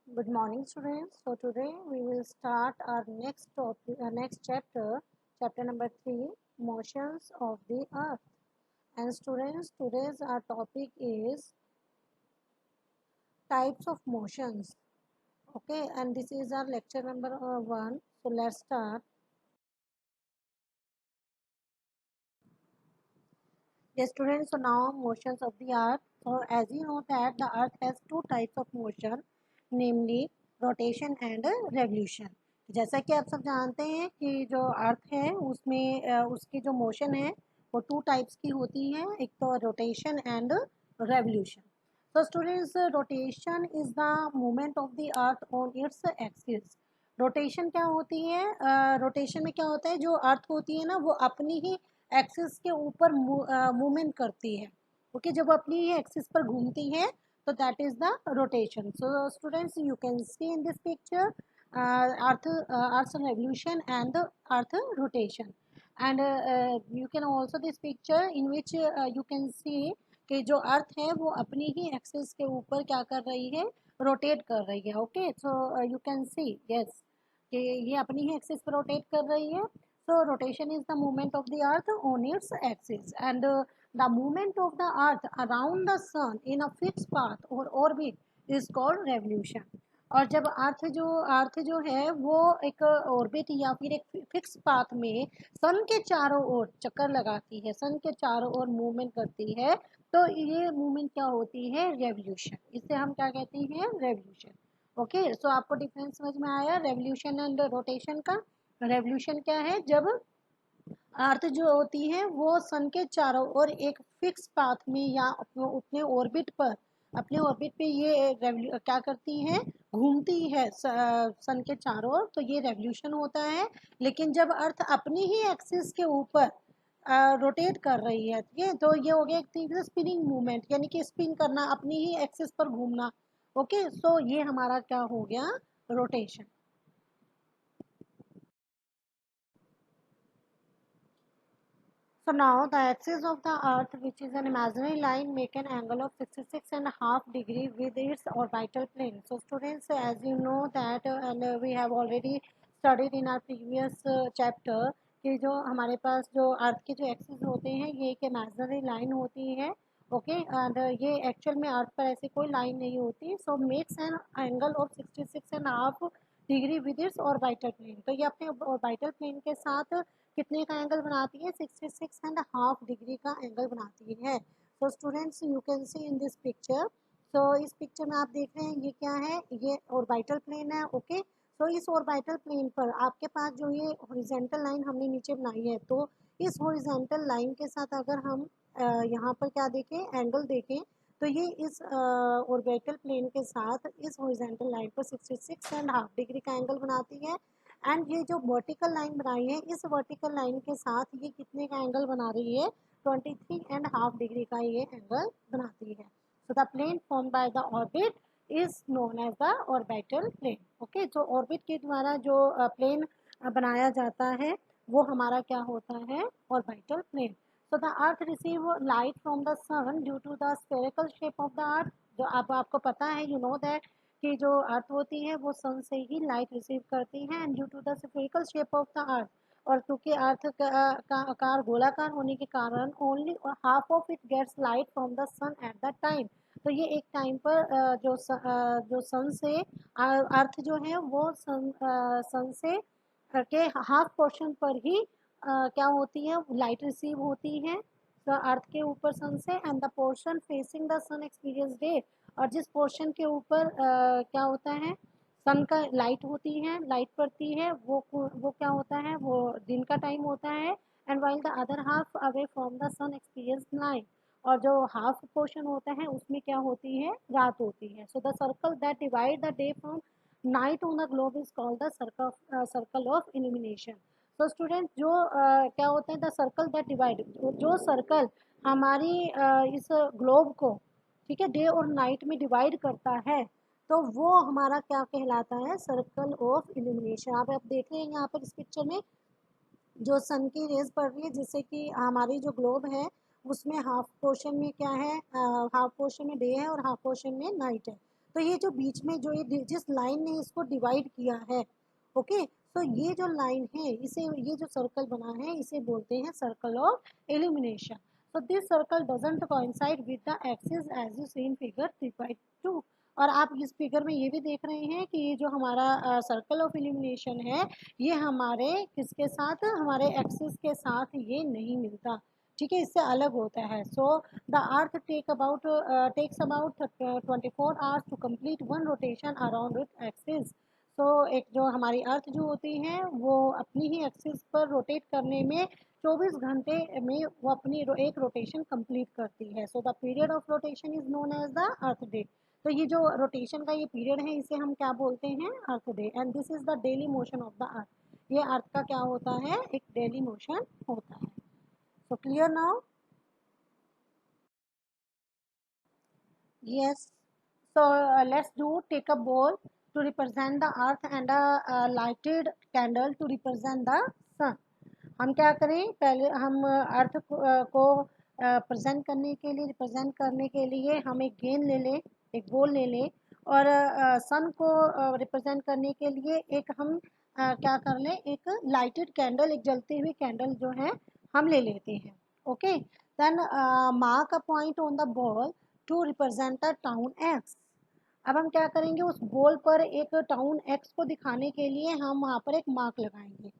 Good morning, students. So today we will start our next topic, next chapter, chapter number 3, motions of the earth. And students, today's our topic is types of motions. Okay, and this is our lecture number 1. So let's start. Yes, students. So now motions of the earth. So as you know that the earth has two types of motion, namely rotation and revolution. जैसा कि आप सब जानते हैं कि जो अर्थ है उसमें उसकी जो मोशन है वो टू टाइप्स की होती है, एक तो rotation and revolution. So students, rotation is the movement of the earth on its axis. Rotation क्या होती है? रोटेशन में क्या होता है, जो अर्थ होती है ना वो अपनी ही एक्सिस के ऊपर मूवमेंट करती है. ओके, जब अपनी ही एक्सिस पर घूमती है तो that is the rotation. So students, you can see in this picture earth revolution and the earth rotation. And you can also this picture in which you can see कि जो अर्थ है वो अपनी ही एक्सिस के ऊपर क्या कर रही है, रोटेट कर रही है. Okay, so you can see yes कि ये अपनी ही एक्सिस पर रोटेट कर रही है. So rotation is the movement of the earth on its axis and the movement of the earth around the sun in a fix path और orbit is called revolution. और जब अर्थ जो है वो एक ऑर्बिट या फिर एक फिक्स पाथ में सन के चारों ओर चक्कर लगाती है, सन के चारों ओर मूवमेंट करती है, तो ये मूवमेंट क्या होती है, रेवोल्यूशन. इसे हम क्या कहते हैं, रेवोल्यूशन. ओके, सो आपको डिफरेंस समझ में आया रेवोल्यूशन एंड रोटेशन का. रेवोल्यूशन क्या है, जब अर्थ जो होती है वो सन के चारों ओर एक फिक्स पाथ में या अपने ऑर्बिट पर, अपने ऑर्बिट पे ये क्या करती है, घूमती है सन के चारों ओर, तो ये रेवोल्यूशन होता है. लेकिन जब अर्थ अपनी ही एक्सिस के ऊपर रोटेट कर रही है, ठीक है, तो ये हो गया एक तरीके से स्पिनिंग मूवमेंट, यानी कि स्पिन करना, अपनी ही एक्सिस पर घूमना. ओके, सो ये हमारा क्या हो गया, rotation. So now the axis of the earth, which is an imaginary line, make an angle of 66.5 degree with its orbital plane. So students, as you know that and we have already studied in our previous chapter कि जो हमारे पास जो अर्थ के जो axis होते हैं ये एक इमेजिनरी लाइन होती है. ओके, एंड ये एक्चुअल में अर्थ पर ऐसी कोई लाइन नहीं होती. So makes an angle of 66.5 degree with its orbital plane. तो ये अपने ऑर्बिटल प्लेन के साथ कितने का एंगल बनाती है, 66.5 डिग्री का एंगल बनाती है. तो students, you can see in this picture. तो इस पिक्चर में आप देख रहे हैं ये क्या है, ये ऑर्बिटल प्लेन है. ओके, तो इस ऑर्बिटल प्लेन पर आपके पास जो ये हॉरिजॉन्टल लाइन हमने नीचे बनाई है, तो इस हॉरिजॉन्टल लाइन के साथ अगर हम यहाँ पर क्या देखें, एंगल देखें, तो ये इस ऑर्बिटल प्लेन के साथ इस हॉरिजॉन्टल लाइन पर 66.5 डिग्री का एंगल बनाती है. एंड ये जो वर्टिकल लाइन बनाई है, इस वर्टिकल लाइन के साथ ये कितने का एंगल बना रही है, 23.5 डिग्री का ये एंगल बनाती है. So the plane form by the orbit is known as the orbital plane. Okay, जो ऑर्बिट के द्वारा जो प्लेन बनाया जाता है वो हमारा क्या होता है, orbital plane. So the earth receive light from the sun due to the spherical shape of the earth. जो अब आपको पता है, यू नो दैट कि जो अर्थ होती है वो सन से ही लाइट रिसीव करती है. And due to the spherical shape of the earth, और क्योंकि अर्थ का आकार गोलाकार होने के कारण only half of it gets light from the sun at the time. तो ये एक टाइम पर जो सन से अर्थ जो है वो सन से के हाफ पोर्शन पर ही क्या होती है, लाइट रिसीव होती है अर्थ के ऊपर सन से. And the portion facing the sun experience day, और जिस पोर्शन के ऊपर क्या होता है, सन का लाइट होती है, लाइट पड़ती है, वो क्या होता है, वो दिन का टाइम होता है. And while the other half away from the sun experience night, और जो हाफ पोर्शन होता है उसमें क्या होती है, रात होती है. So the circle that divide the day from night on the globe is called the circle of illumination. तो स्टूडेंट, जो क्या होता है, द सर्कल दैट डिवाइड, जो सर्कल हमारी इस ग्लोब को, ठीक है, डे और नाइट में डिवाइड करता है, तो वो हमारा क्या कहलाता है, सर्कल ऑफ इल्यूमिनेशन. आप देख रहे हैं यहाँ पर इस पिक्चर में जो सन की रेज पड़ रही है, जिससे कि हमारी जो ग्लोब है उसमें हाफ पोर्शन में क्या है, हाफ पोर्शन में डे है और हाफ पोर्शन में नाइट है. तो ये जो बीच में जो ये जिस लाइन ने इसको डिवाइड किया है, ओके, तो ये जो लाइन है, इसे, ये जो सर्कल बना है इसे बोलते हैं circle of illumination. So this circle doesn't coincide with the axis as you see in figure 3.2. और आप इस फिगर में ये भी देख रहे हैं कि ये जो हमारा सर्कल ऑफ इल्यूमिनेशन है, ये हमारे किसके साथ, हमारे एक्सिस के साथ ये नहीं मिलता, ठीक है, इससे अलग होता है. So the earth takes about 24 hours to complete one rotation around it axis. तो एक जो हमारी अर्थ जो होती है वो अपनी ही एक्सिस पर रोटेट करने में 24 घंटे में वो अपनी एक रोटेशन कंप्लीट करती है. So the period of rotation is known as the earth day. तो ये जो रोटेशन का ये पीरियड है इसे हम क्या बोलते हैं, earth day. And this is the daily motion of the earth. ये अर्थ का क्या होता है, एक डेली मोशन होता है. So clear now? Yes. So let's do take a bowl to represent the earth and a lighted candle to represent the sun. हम क्या करें, पहले हम अर्थ को प्रेजेंट करने के लिए, रिप्रेजेंट करने के लिए हम एक गेंद ले लें, एक बोल ले लें, और सन को रिप्रेजेंट करने के लिए एक हम क्या कर लें, एक लाइटेड कैंडल, एक जलती हुई कैंडल जो है हम ले लेते हैं. Okay, then mark a point on the ball to represent the town X. अब हम क्या करेंगे, उस बॉल पर एक टाउन एक्स को दिखाने के लिए हम वहाँ पर एक मार्क लगाएंगे.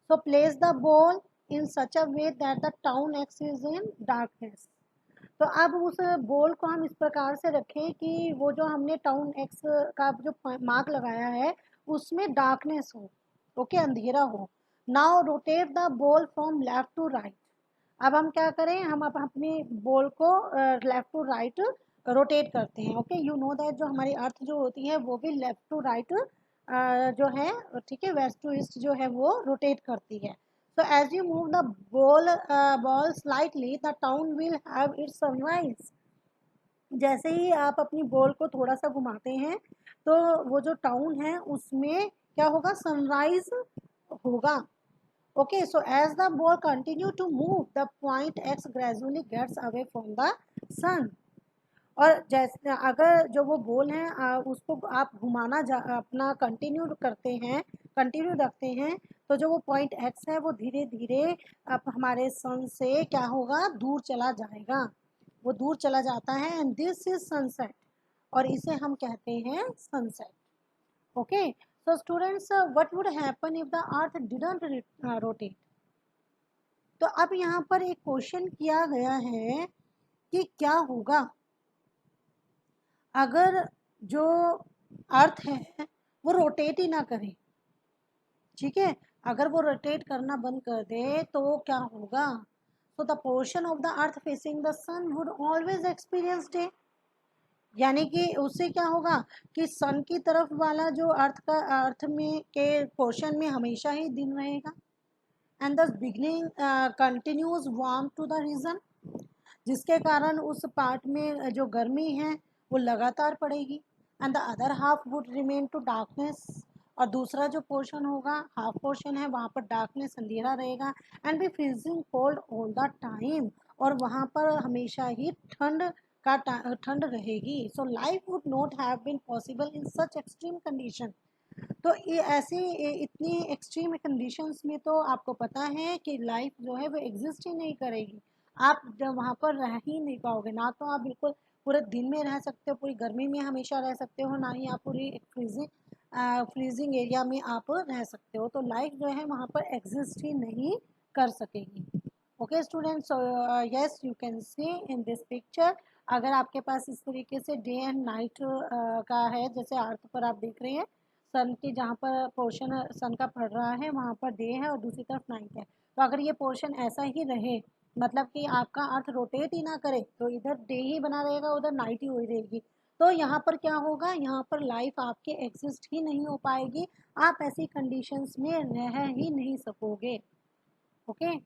So place the ball in such a way that the town X is in darkness. तो अब उस बॉल को हम इस प्रकार से रखें कि वो जो हमने टाउन एक्स का जो मार्क लगाया है उसमें डार्कनेस हो, ओके, अंधेरा हो. Now rotate the ball from left to right. अब हम क्या करें, हम अब अपनी बॉल को लेफ्ट टू राइट रोटेट करते हैं. ओके, यू नो दैट जो हमारी अर्थ जो होती है वो भी लेफ्ट टू राइट जो है, ठीक है, वेस्ट टू ईस्ट जो है वो रोटेट करती है. So as you move the ball slightly the town will have its sunrise. जैसे ही आप अपनी बॉल को थोड़ा सा घुमाते हैं तो वो जो टाउन है उसमें क्या होगा, सनराइज होगा. Okay, so as the ball continue to move, the point X gradually gets away from the sun. और जैसे अगर जो वो बॉल है उसको आप घुमाना अपना कंटिन्यू करते हैं, कंटिन्यू रखते हैं, तो जो वो पॉइंट एक्स है वो धीरे धीरे अब हमारे सन से क्या होगा, दूर चला जाएगा, वो दूर चला जाता है. एंड दिस इज सनसेट, और इसे हम कहते हैं sunset. Okay, so students, what would happen if the earth didn't rotate? तो अब यहाँ पर एक क्वेश्चन किया गया है कि क्या होगा अगर जो अर्थ है वो रोटेट ही ना करे, ठीक है, अगर वो रोटेट करना बंद कर दे तो क्या होगा. तो the portion of the earth facing the sun would always experience day. यानी कि उससे क्या होगा कि सन की तरफ वाला जो अर्थ में के पोर्शन में हमेशा ही दिन रहेगा. And the beginning continues warm to the region, जिसके कारण उस पार्ट में जो गर्मी है वो लगातार पड़ेगी. And the other half would remain to darkness, और दूसरा जो पोर्शन होगा, हाफ पोर्शन है, वहाँ पर डार्कनेस, अंधेरा रहेगा. And be freezing cold all the time, और वहाँ पर हमेशा ही ठंड रहेगी. So life would not have been possible in such extreme condition. तो ये ऐसी इतनी एक्सट्रीम कंडीशंस में तो आपको पता है कि लाइफ जो है वो एग्जिस्ट ही नहीं करेगी. आप जब वहाँ पर रह ही नहीं पाओगे, ना तो आप बिल्कुल पूरे दिन में रह सकते हो, पूरी गर्मी में हमेशा रह सकते हो, ना ही आप पूरी फ्रीजिंग एरिया में आप रह सकते हो. तो लाइफ जो है वहाँ पर एग्जिस्ट ही नहीं कर सकेगी. Okay students, yes you can see in this picture, अगर आपके पास इस तरीके से डे एंड नाइट का है, जैसे अर्थ पर आप देख रहे हैं सन की जहाँ पर पोर्शन सन का पड़ रहा है वहाँ पर डे है और दूसरी तरफ नाइट है. तो अगर ये पोर्शन ऐसा ही रहे, मतलब कि आपका अर्थ रोटेट ही ना करे, तो इधर डे ही बना रहेगा, उधर नाइट ही हुई रहेगी, तो यहाँ पर क्या होगा, यहाँ पर लाइफ आपके एग्जिस्ट ही नहीं हो पाएगी. आप ऐसी कंडीशंस में रह ही नहीं सकोगे. Okay.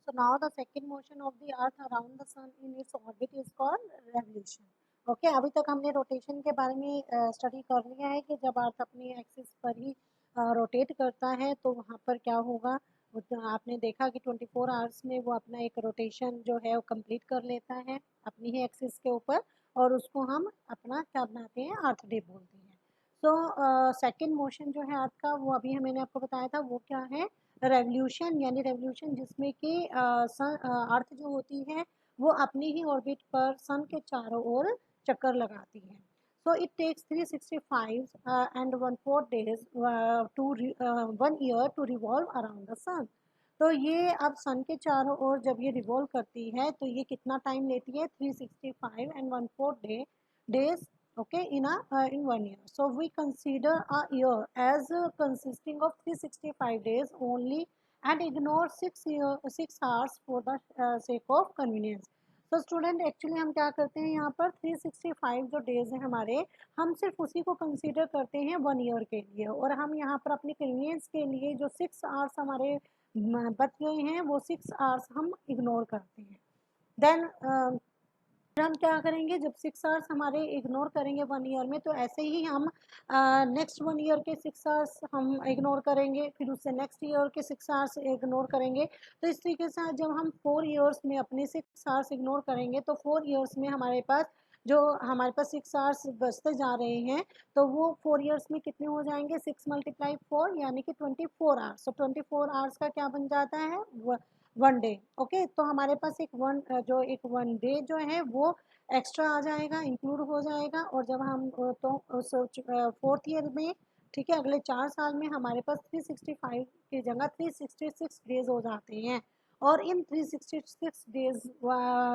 So now the second motion of the earth around the sun in its orbit is called revolution. Okay अभी तक हमने रोटेशन के बारे में स्टडी कर लिया है कि जब अर्थ अपनी एक्सिस पर ही रोटेट करता है तो वहाँ पर क्या होगा। तो आपने देखा कि 24 आवर्स में वो अपना एक रोटेशन जो है वो कंप्लीट कर लेता है अपनी ही एक्सिस के ऊपर, और उसको हम अपना क्या बनाते हैं, अर्थ डे बोलते हैं। सो सेकंड मोशन जो है अर्थ का, वो अभी मैंने आपको बताया था, वो क्या है, रेवोल्यूशन। यानी रेवोल्यूशन जिसमें कि अर्थ जो होती है वो अपनी ही ऑर्बिट पर सन के चारों ओर चक्कर लगाती है। So it takes 365 and 1/4 days to 1 year to revolve around the sun. तो ये अब सन के चारों ओर जब ये रिवॉल्व करती है तो ये कितना टाइम लेती है, 365 and 1/4 days, okay, in 1 year. So we consider a year as consisting of 365 days only and ignore 6 hours for the sake of convenience. तो स्टूडेंट एक्चुअली हम क्या करते हैं, यहाँ पर 365 जो डेज हैं हमारे, हम सिर्फ उसी को कंसीडर करते हैं 1 ईयर के लिए, और हम यहाँ पर अपनी कन्वीनियंस के लिए जो 6 आवर्स हमारे बच गए हैं वो 6 आवर्स हम इग्नोर करते हैं। देन फिर हम क्या करेंगे, जब 6 आवर्स हमारे इग्नोर करेंगे 1 ईयर में, तो ऐसे ही हम नेक्स्ट 1 ईयर के 6 आवर्स हम इग्नोर करेंगे, फिर उससे नेक्स्ट ईयर के 6 आवर्स इग्नोर करेंगे। तो इस तरीके से जब हम 4 ईयर्स में अपने 6 आवर्स इग्नोर करेंगे तो 4 ईयर्स में हमारे पास 6 आवर्स बचते जा रहे हैं, तो वो 4 ईयर्स में कितने हो जाएंगे, 6 × 4 यानी कि 24 आवर्स। तो 24 आवर्स का क्या बन जाता है, 1 डे। ओके, तो हमारे पास एक 1 डे जो है वो एक्स्ट्रा आ जाएगा, इंक्लूड हो जाएगा। और जब हम तो उस 4th ईयर में, ठीक है, अगले 4 साल में हमारे पास 365 की जगह 366 डेज हो जाते हैं। और इन 366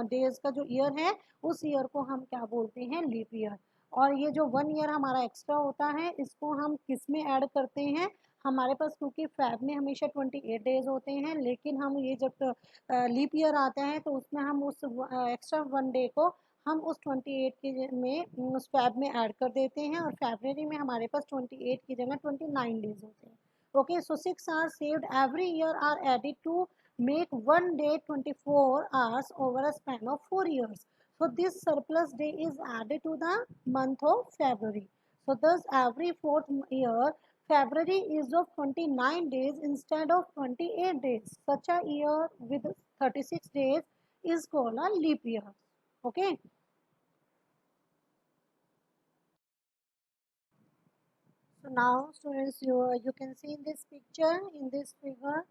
डेज का जो ईयर है, उस ईयर को हम क्या बोलते हैं, लीप ईयर। और ये जो 1 ईयर हमारा एक्स्ट्रा होता है, इसको हम किस में ऐड करते हैं, हमारे पास क्योंकि फैब में हमेशा 28 डेज होते हैं, लेकिन हम ये जब लीप ईयर आता है तो उसमें हम उस एक्स्ट्रा 1 डे को हम उस 28 के में उस फैब में ऐड कर देते हैं, और फरवरी में हमारे पास 28 की जगह 29 डेज होते हैं। Okay, so 6 hours saved every year are added to make 1 day 24 hours over a span of 4 years. So this surplus day is added to the month of February. So thus every 4th year February is of 29 days instead of 28 days. Such a year with 36 days is called a leap year. Okay. So now students, you can see in this picture, in this figure,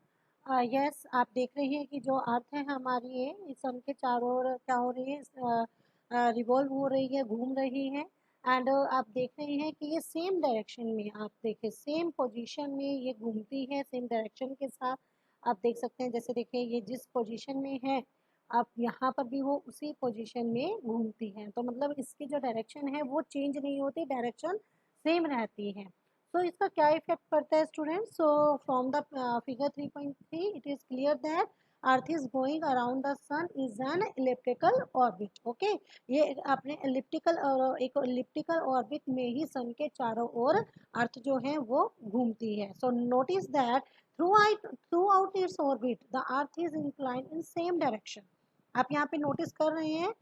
yes, आप देख रहे हैं कि जो अर्थ है हमारी ये इस सन के चारों ओर क्या हो रही है, रिवॉल्व हो रही है, घूम रही है। एंड आप देख रहे हैं कि ये सेम डायरेक्शन में, आप देखिए सेम पोजीशन में ये घूमती है, सेम डायरेक्शन के साथ। आप देख सकते हैं, जैसे देखिए ये जिस पोजीशन में है, आप यहाँ पर भी वो उसी पोजीशन में घूमती है। तो मतलब इसकी जो डायरेक्शन है वो चेंज नहीं होती, डायरेक्शन सेम रहती है। तो इसका क्या इफेक्ट पड़ता है student, so from the figure 3.3 it is clear that earth is going around the sun is an elliptical orbit. Okay, ये अपने एक इलिप्टिकल ऑर्बिट में ही सन के चारों ओर अर्थ जो है वो घूमती है। So notice that throughout its orbit the earth is inclined in same direction. आप यहाँ पे नोटिस कर रहे हैं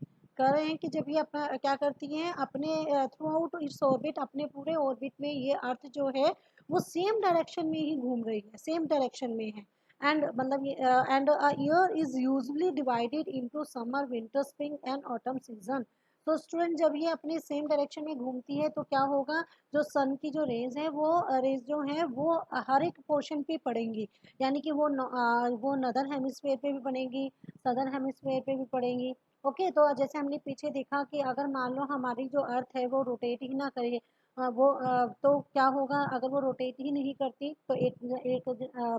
कि जब ये अपना क्या करती हैं, अपने थ्रू आउट इट्स ऑर्बिट, अपने पूरे ऑर्बिट में ये अर्थ जो है वो सेम डायरेक्शन में ही घूम रही है, सेम डायरेक्शन में है। एंड मतलब and a year is usually divided into summer, winter, spring and autumn season. तो स्टूडेंट जब ये अपने सेम डायरेक्शन में घूमती है तो क्या होगा, जो सन की जो रेज है वो रेज जो है वो हर एक पोर्शन पे पड़ेंगी। यानी कि वो नदर हेमिस्फेयर पे भी पड़ेंगी, सदर्न हेमिस्फेयर पे भी पड़ेंगी। ओके, तो जैसे हमने पीछे देखा कि अगर मान लो हमारी जो अर्थ है वो रोटेट ही ना करे, तो क्या होगा, अगर वो रोटेट ही नहीं करती तो एक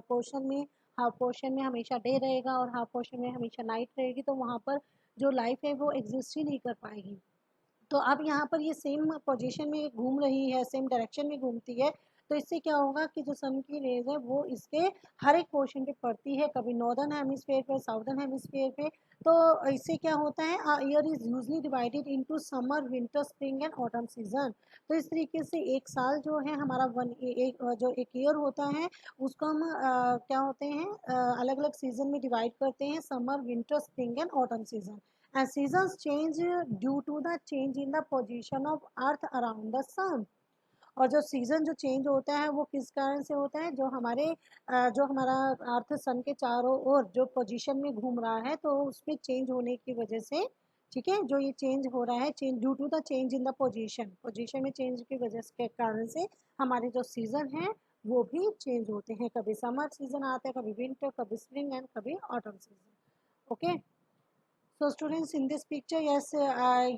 पोर्शन में, हाफ पोर्शन में हमेशा डे रहेगा और हाफ पोर्शन में हमेशा नाइट रहेगी, तो वहाँ पर जो लाइफ है वो एग्जिस्ट ही नहीं कर पाएगी। तो अब यहाँ पर ये सेम पोजीशन में घूम रही है, सेम डायरेक्शन में घूमती है, तो इससे क्या होगा कि जो सन की रेज है वो इसके हर एक पोर्शन पे पड़ती है, कभी नॉर्दर्न हेमिस्फेयर पे, साउदर्न हेमिस्फेयर पे। तो इससे क्या होता है, year is usually divided into summer, winter, spring and autumn season. तो इस तरीके से एक साल जो है हमारा जो एक ईयर होता है उसको हम क्या होते हैं अलग अलग सीजन में डिवाइड करते हैं, summer, winter, spring and autumn season. And seasons change due to the change in the position of earth around the sun. और जो सीजन जो चेंज होता है वो किस कारण से होता है, जो हमारे जो हमारा अर्थ सन के चारों ओर जो पोजीशन में घूम रहा है तो उसमें चेंज होने की वजह से, ठीक है, जो ये चेंज हो रहा है, change due to the change in the position, position में चेंज की वजह के कारण से हमारे जो सीजन है वो भी चेंज होते हैं, कभी समर सीजन आता है, कभी विंटर, कभी स्प्रिंग एंड कभी autumn season. Okay, so students in this picture, yes,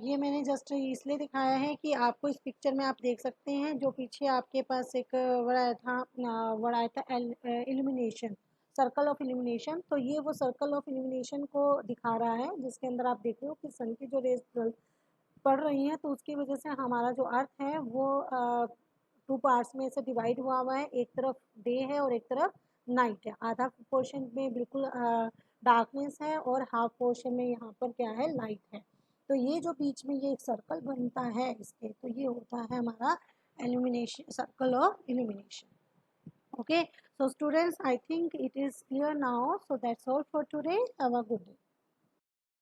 ये मैंने जस्ट इसलिए दिखाया है कि आपको इस पिक्चर में आप देख सकते हैं जो पीछे आपके पास एक वर्ड आया था इल्यूमिनेशन, सर्कल ऑफ इल्यूमिनेशन। तो ये वो सर्कल ऑफ इल्यूमिनेशन को दिखा रहा है जिसके अंदर आप देख रहे हो कि सन की जो रेज पड़ रही हैं तो उसकी वजह से हमारा जो अर्थ है वो टू पार्ट्स में से डिवाइड हुआ हुआ है, एक तरफ डे है और एक तरफ नाइट है। आधा पोर्शन में बिल्कुल डार्कनेस है और हाफ पोर्शन में यहाँ पर क्या है, लाइट है। तो ये जो बीच में ये एक सर्कल बनता है इसके, तो ये होता है हमारा illumination, circle of illumination. Okay, so students, I think it is clear now, so that's all for today. Have a good day.